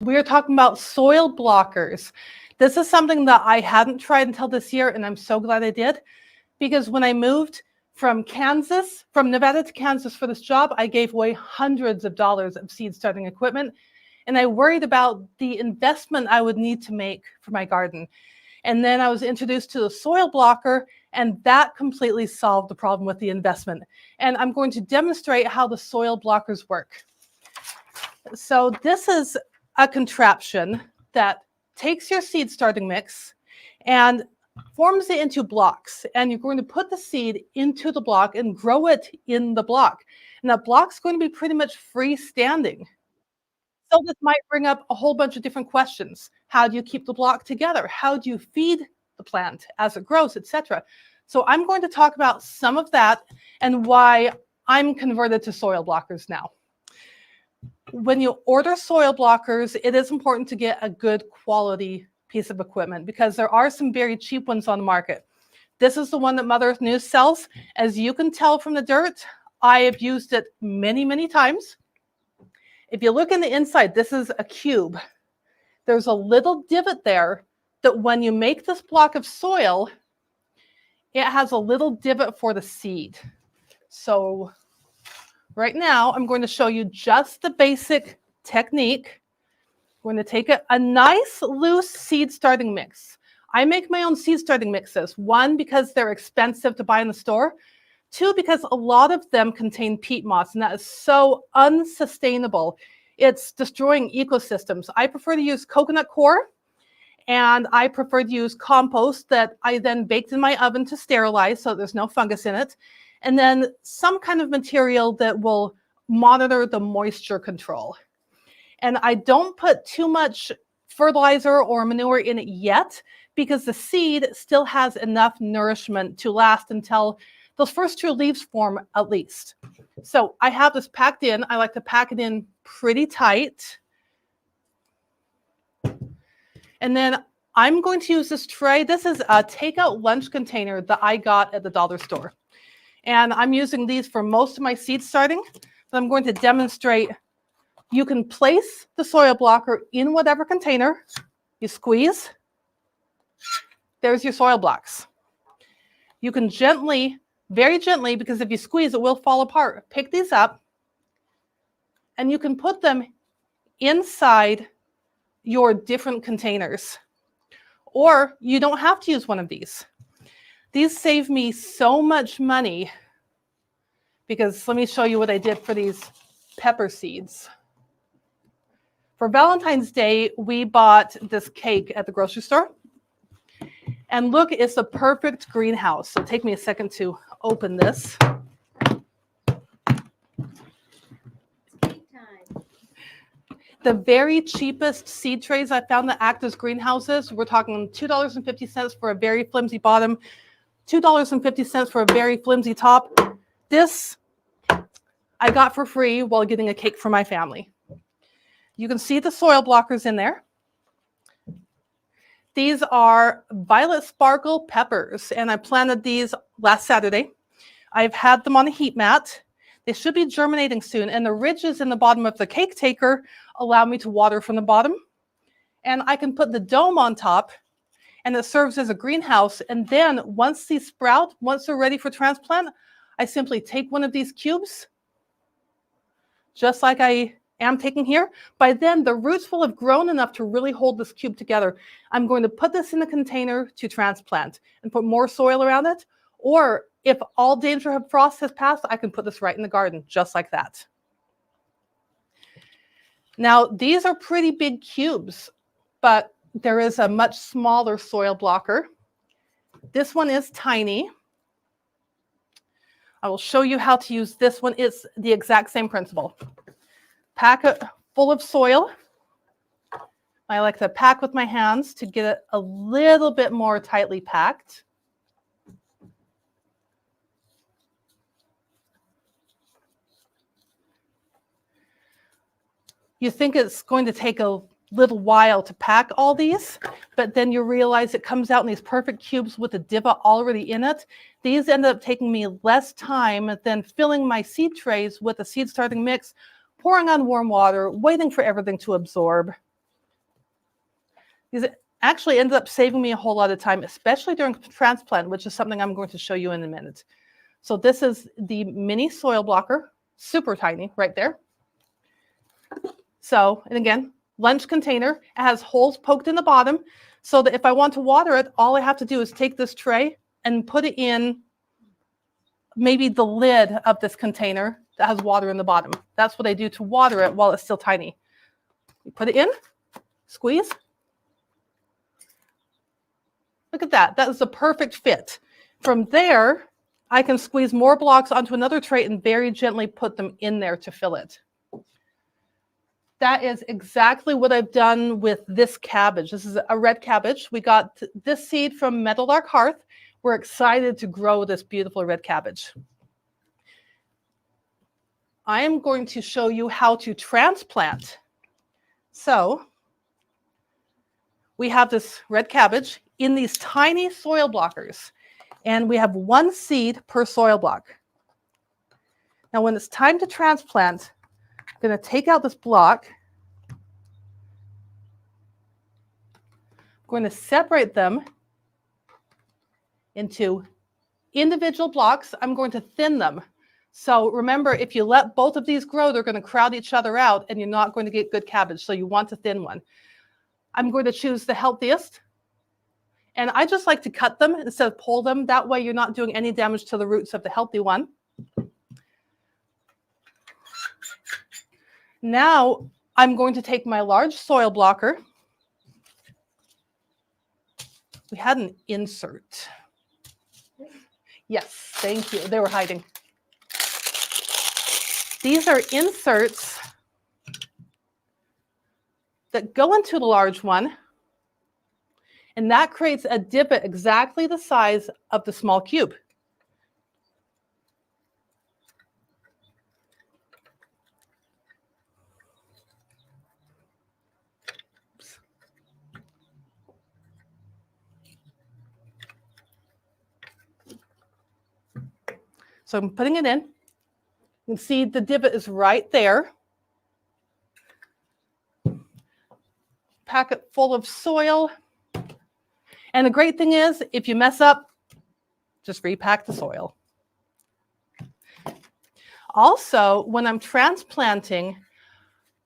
We are talking about soil blockers. This is something that I hadn't tried until this year, and I'm so glad I did, because when I moved from Nevada to Kansas for this job, I gave away hundreds of dollars of seed starting equipment, and I worried about the investment I would need to make for my garden. And then I was introduced to the soil blocker, and that completely solved the problem with the investment. And I'm going to demonstrate how the soil blockers work. So this is a contraption that takes your seed starting mix and forms it into blocks. And you're going to put the seed into the block and grow it in the block. And that block's going to be pretty much freestanding. So this might bring up a whole bunch of different questions. How do you keep the block together? How do you feed the plant as it grows, etc.? So I'm going to talk about some of that and why I'm converted to soil blockers now. When you order soil blockers, it is important to get a good quality piece of equipment because there are some very cheap ones on the market. This is the one that Mother Earth News sells. As you can tell from the dirt, I have used it many, many times. If you look in the inside, this is a cube. There's a little divot there that when you make this block of soil, it has a little divot for the seed. So right now, I'm going to show you just the basic technique. I'm going to take a nice loose seed starting mix. I make my own seed starting mixes. One, because they're expensive to buy in the store. Two, because a lot of them contain peat moss, and that is so unsustainable. It's destroying ecosystems. I prefer to use coconut coir, and I prefer to use compost that I then baked in my oven to sterilize so there's no fungus in it. And then some kind of material that will monitor the moisture control. And I don't put too much fertilizer or manure in it yet because the seed still has enough nourishment to last until those first two leaves form at least. So I have this packed in. I like to pack it in pretty tight. And then I'm going to use this tray. This is a takeout lunch container that I got at the dollar store. And I'm using these for most of my seed starting. So I'm going to demonstrate. You can place the soil blocker in whatever container. You squeeze. There's your soil blocks. You can gently, very gently, because if you squeeze, it will fall apart. Pick these up. And you can put them inside your different containers. Or you don't have to use one of these. These save me so much money because let me show you what I did for these pepper seeds. For Valentine's Day, we bought this cake at the grocery store. And look, it's a perfect greenhouse. So take me a second to open this. The very cheapest seed trays I found that act as greenhouses, we're talking $2.50 for a very flimsy bottom, $2.50 for a very flimsy top. This I got for free while getting a cake for my family. You can see the soil blockers in there. These are violet sparkle peppers, and I planted these last Saturday. I've had them on a heat mat. They should be germinating soon, and the ridges in the bottom of the cake taker allow me to water from the bottom. And I can put the dome on top, and it serves as a greenhouse. And then once these sprout, once they're ready for transplant, I simply take one of these cubes, just like I am taking here. By then, the roots will have grown enough to really hold this cube together. I'm going to put this in a container to transplant and put more soil around it. Or if all danger of frost has passed, I can put this right in the garden, just like that. Now, these are pretty big cubes, but there is a much smaller soil blocker. This one is tiny. I will show you how to use this one. It's the exact same principle. Pack it full of soil. I like to pack with my hands to get it a little bit more tightly packed. You think it's going to take a little while to pack all these, but then you realize it comes out in these perfect cubes with a divot already in it. These end up taking me less time than filling my seed trays with a seed starting mix, pouring on warm water, waiting for everything to absorb. Because it actually ended up saving me a whole lot of time, especially during transplant, which is something I'm going to show you in a minute. So this is the mini soil blocker, super tiny right there. So, and again, lunch container. It has holes poked in the bottom so that if I want to water it, all I have to do is take this tray and put it in maybe the lid of this container that has water in the bottom. That's what I do to water it while it's still tiny. You put it in, squeeze. Look at that. That is the perfect fit. From there, I can squeeze more blocks onto another tray and very gently put them in there to fill it. That is exactly what I've done with this cabbage. This is a red cabbage. We got this seed from Meadowlark Hearth. We're excited to grow this beautiful red cabbage. I am going to show you how to transplant. So we have this red cabbage in these tiny soil blockers, and we have one seed per soil block. Now, when it's time to transplant, I'm going to take out this block. I'm going to separate them into individual blocks. I'm going to thin them. So remember, if you let both of these grow, they're going to crowd each other out and you're not going to get good cabbage. So you want a thin one. I'm going to choose the healthiest. And I just like to cut them instead of pull them. That way you're not doing any damage to the roots of the healthy one. Now I'm going to take my large soil blocker. We had an insert. Yes, thank you. They were hiding. These are inserts that go into the large one, and that creates a divot exactly the size of the small cube. So I'm putting it in. You can see the divot is right there. Pack it full of soil. And the great thing is, if you mess up, just repack the soil. Also, when I'm transplanting,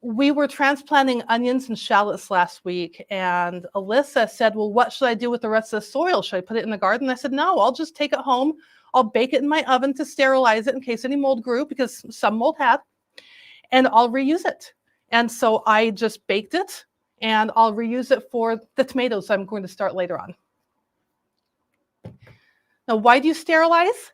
we were transplanting onions and shallots last week, and Alyssa said, well, what should I do with the rest of the soil? Should I put it in the garden? I said, no, I'll just take it home. I'll bake it in my oven to sterilize it in case any mold grew, because some mold had, and I'll reuse it. And so I just baked it, and I'll reuse it for the tomatoes I'm going to start later on. Now, why do you sterilize?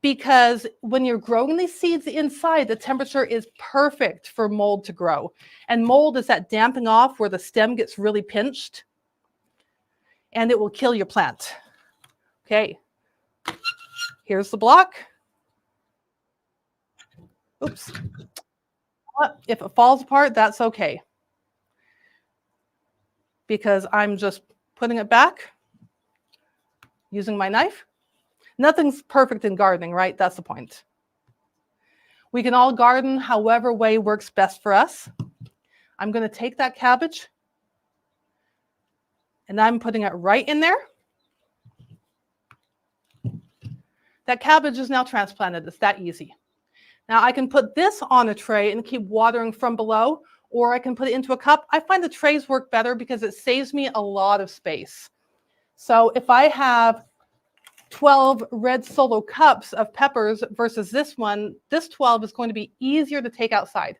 Because when you're growing these seeds inside, the temperature is perfect for mold to grow. And mold is that damping off where the stem gets really pinched, and it will kill your plant. Okay, here's the block. Oops. If it falls apart, that's okay, because I'm just putting it back using my knife. Nothing's perfect in gardening, right? That's the point. We can all garden however way works best for us. I'm going to take that cabbage and I'm putting it right in there. That cabbage is now transplanted. It's that easy. Now I can put this on a tray and keep watering from below, or I can put it into a cup. I find the trays work better because it saves me a lot of space. So if I have 12 red solo cups of peppers versus this one, this 12 is going to be easier to take outside.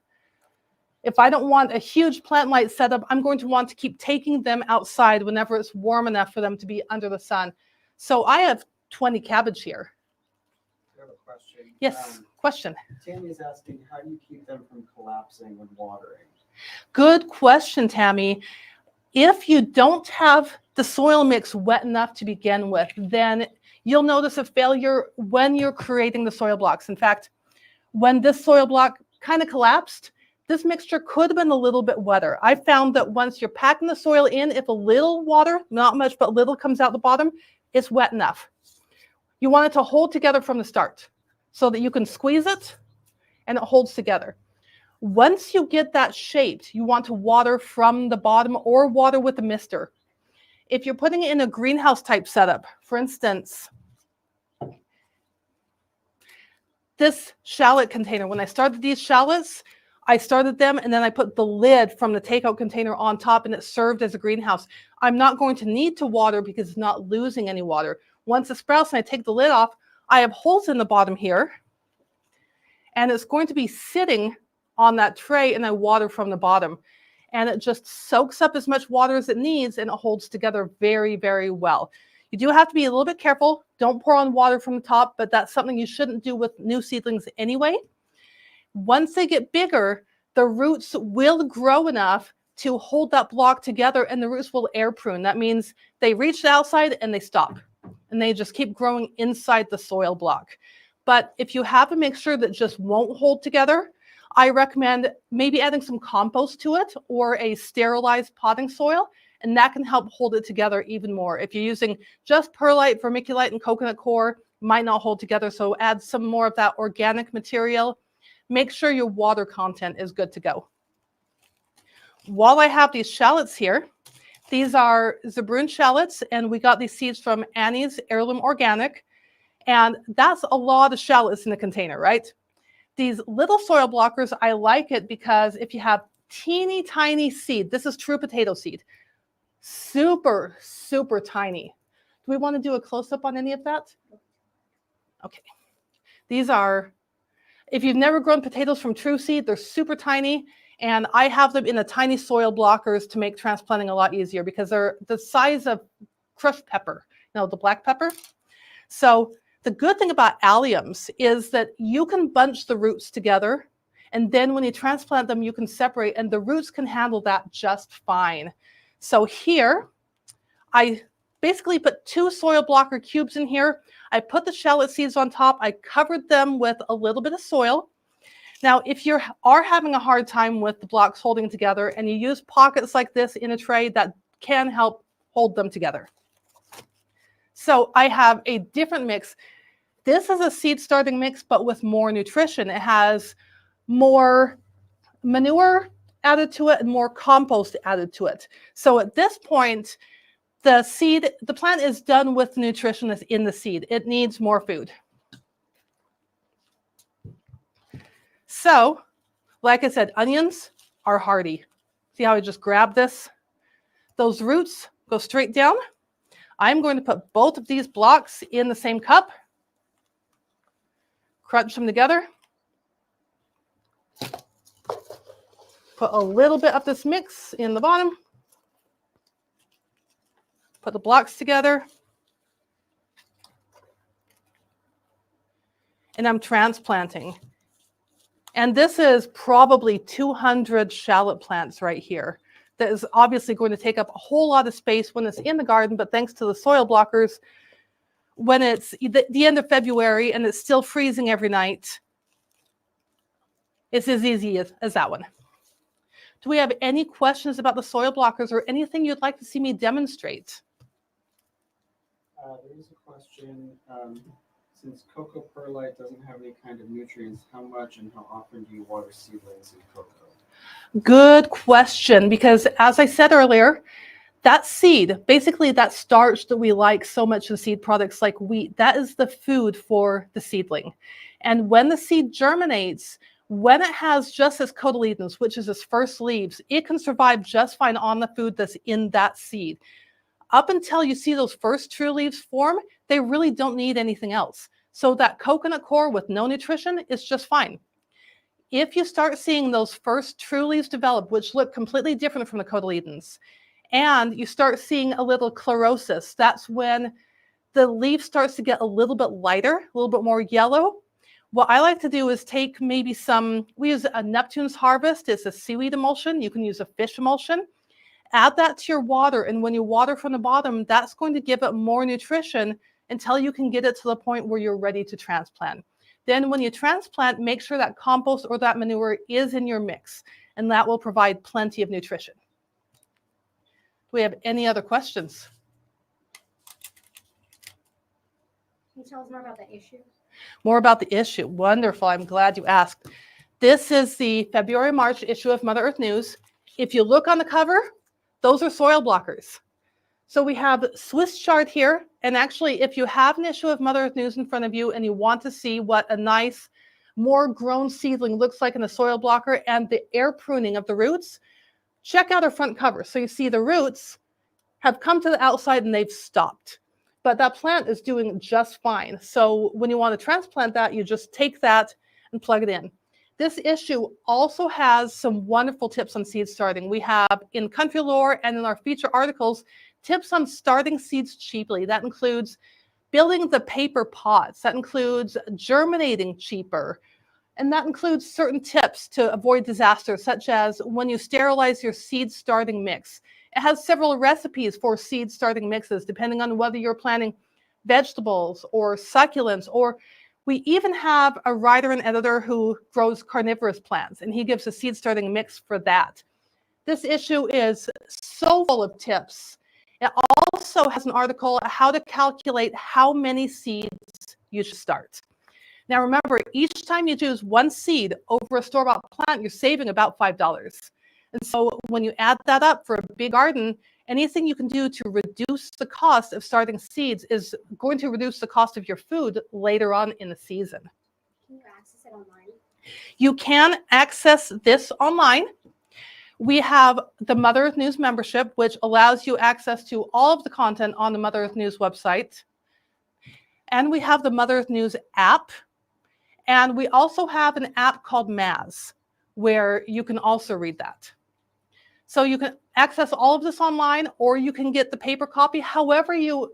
If I don't want a huge plant light setup, I'm going to want to keep taking them outside whenever it's warm enough for them to be under the sun. So I have 20 cabbage here. I have a question. Yes, question. Tammy's asking, how do you keep them from collapsing when watering? Good question, Tammy. If you don't have the soil mix wet enough to begin with, then you'll notice a failure when you're creating the soil blocks. In fact, when this soil block kind of collapsed, this mixture could have been a little bit wetter. I found that once you're packing the soil in, if a little water, not much, but little comes out the bottom, it's wet enough. You want it to hold together from the start so that you can squeeze it and it holds together. Once you get that shaped, you want to water from the bottom or water with a mister. If you're putting it in a greenhouse type setup, for instance, this shallot container, when I started these shallots, I started them and then I put the lid from the takeout container on top and it served as a greenhouse. I'm not going to need to water because it's not losing any water. Once it sprouts and I take the lid off, I have holes in the bottom here and it's going to be sitting on that tray and I water from the bottom. And it just soaks up as much water as it needs and it holds together very, very well. You do have to be a little bit careful. Don't pour on water from the top, but that's something you shouldn't do with new seedlings anyway. Once they get bigger, the roots will grow enough to hold that block together and the roots will air prune. That means they reach the outside and they stop and they just keep growing inside the soil block. But if you have a mixture that just won't hold together, I recommend maybe adding some compost to it or a sterilized potting soil, and that can help hold it together even more. If you're using just perlite, vermiculite, and coconut coir, might not hold together, so add some more of that organic material. Make sure your water content is good to go. While I have these shallots here, these are Zabroon shallots, and we got these seeds from Annie's Heirloom Organic, and that's a lot of shallots in a container, right? These little soil blockers, I like it because if you have teeny tiny seed, this is true potato seed, super, super tiny. Do we want to do a close-up on any of that? Okay. These are, if you've never grown potatoes from true seed, they're super tiny. And I have them in the tiny soil blockers to make transplanting a lot easier because they're the size of crushed pepper, the black pepper. So the good thing about alliums is that you can bunch the roots together, and then when you transplant them, you can separate, and the roots can handle that just fine. So here, I basically put 2 soil blocker cubes in here. I put the shallot seeds on top. I covered them with a little bit of soil. Now, if you are having a hard time with the blocks holding together and you use pockets like this in a tray, that can help hold them together. So I have a different mix. This is a seed starting mix, but with more nutrition. It has more manure added to it and more compost added to it. So at this point, the plant is done with the nutrition that's in the seed. It needs more food. So, like I said, onions are hardy. See how I just grabbed this? Those roots go straight down. I'm going to put both of these blocks in the same cup. Crunch them together. Put a little bit of this mix in the bottom. Put the blocks together. And I'm transplanting. And this is probably 200 shallot plants right here. That is obviously going to take up a whole lot of space when it's in the garden, but thanks to the soil blockers, when it's the end of February and it's still freezing every night, it's as easy as that one. Do we have any questions about the soil blockers or anything you'd like to see me demonstrate? There is a question. Since cocoa perlite doesn't have any kind of nutrients, how much and how often do you water seedlings in cocoa? Good question, because as I said earlier, that seed, basically that starch that we like so much in seed products like wheat, that is the food for the seedling. And when the seed germinates, when it has just its cotyledons, which is its first leaves, it can survive just fine on the food that's in that seed. Up until you see those first true leaves form, they really don't need anything else. So that coconut coir with no nutrition is just fine. If you start seeing those first true leaves develop, which look completely different from the cotyledons, and you start seeing a little chlorosis, that's when the leaf starts to get a little bit lighter, a little bit more yellow. What I like to do is take maybe we use a Neptune's Harvest. It's a seaweed emulsion. You can use a fish emulsion. Add that to your water, and when you water from the bottom, that's going to give it more nutrition until you can get it to the point where you're ready to transplant. Then when you transplant, make sure that compost or that manure is in your mix, and that will provide plenty of nutrition. Do we have any other questions? Can you tell us more about the issue? More about the issue. Wonderful. I'm glad you asked. This is the February-March issue of Mother Earth News. If you look on the cover, those are soil blockers. So we have Swiss chard here. And actually, if you have an issue of Mother Earth News in front of you and you want to see what a nice, more grown seedling looks like in a soil blocker and the air pruning of the roots, check out our front cover. So you see the roots have come to the outside and they've stopped. But that plant is doing just fine. So when you want to transplant that, you just take that and plug it in. This issue also has some wonderful tips on seed starting. We have in Country Lore and in our feature articles, tips on starting seeds cheaply. That includes building the paper pots. That includes germinating cheaper. And that includes certain tips to avoid disasters, such as when you sterilize your seed starting mix. It has several recipes for seed starting mixes, depending on whether you're planting vegetables or succulents, or we even have a writer and editor who grows carnivorous plants, and he gives a seed starting mix for that. This issue is so full of tips. It also has an article on how to calculate how many seeds you should start. Now remember, each time you choose one seed over a store-bought plant, you're saving about $5. And so when you add that up for a big garden, anything you can do to reduce the cost of starting seeds is going to reduce the cost of your food later on in the season. Can you access it online? You can access this online. We have the Mother Earth News membership, which allows you access to all of the content on the Mother Earth News website. And we have the Mother Earth News app. And we also have an app called Maz, where you can also read that. So you can access all of this online, or you can get the paper copy, however you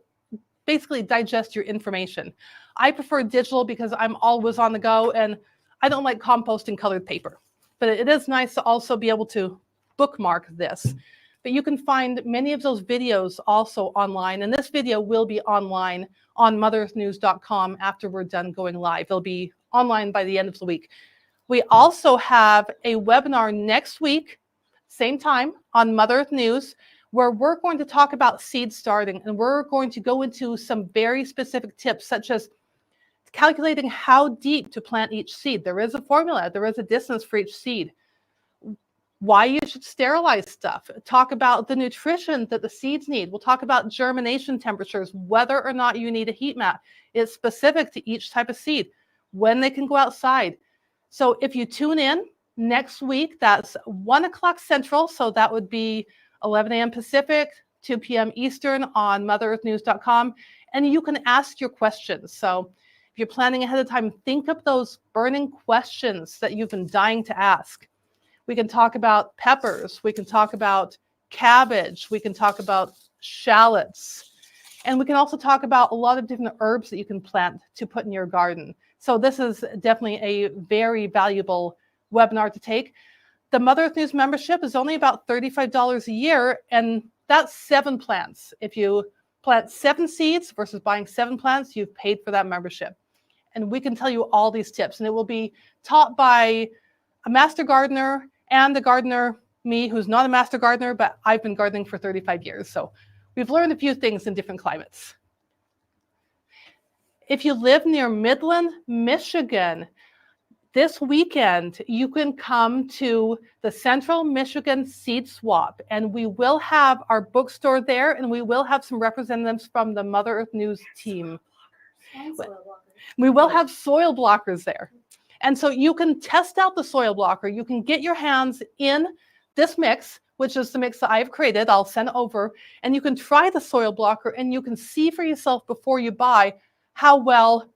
basically digest your information. I prefer digital because I'm always on the go, and I don't like composting colored paper. But it is nice to also be able to bookmark this. But you can find many of those videos also online, and this video will be online on motherearthnews.com after we're done going live. It'll be online by the end of the week. We also have a webinar next week, same time, on Mother Earth News, where we're going to talk about seed starting, and we're going to go into some very specific tips, such as calculating how deep to plant each seed. There is a formula, there is a distance for each seed. Why you should sterilize stuff. Talk about the nutrition that the seeds need. We'll talk about germination temperatures, whether or not you need a heat mat. It's specific to each type of seed, when they can go outside. So if you tune in next week, that's 1 o'clock Central, so that would be 11 a.m. Pacific, 2 p.m. Eastern on motherearthnews.com, and you can ask your questions. So if you're planning ahead of time, think of those burning questions that you've been dying to ask. We can talk about peppers, we can talk about cabbage, we can talk about shallots, and we can also talk about a lot of different herbs that you can plant to put in your garden. So this is definitely a very valuable webinar to take. The Mother Earth News membership is only about $35 a year, and that's 7 plants. If you plant 7 seeds versus buying 7 plants, you've paid for that membership. And we can tell you all these tips, and it will be taught by a master gardener and a gardener, me, who's not a master gardener, but I've been gardening for 35 years. So we've learned a few things in different climates. If you live near Midland, Michigan, this weekend, you can come to the Central Michigan Seed Swap, and we will have our bookstore there, and we will have some representatives from the Mother Earth News team. We will have soil blockers there. And so you can test out the soil blocker. You can get your hands in this mix, which is the mix that I've created. I'll send over, and you can try the soil blocker, and you can see for yourself before you buy how well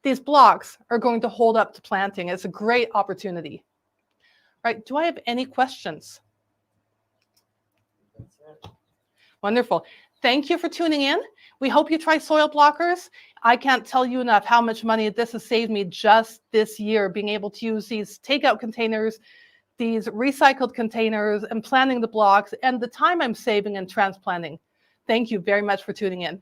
these blocks are going to hold up to planting. It's a great opportunity. Right? Do I have any questions? That's it. Wonderful. Thank you for tuning in. We hope you try soil blockers. I can't tell you enough how much money this has saved me just this year, being able to use these takeout containers, these recycled containers, and planting the blocks, and the time I'm saving in transplanting. Thank you very much for tuning in.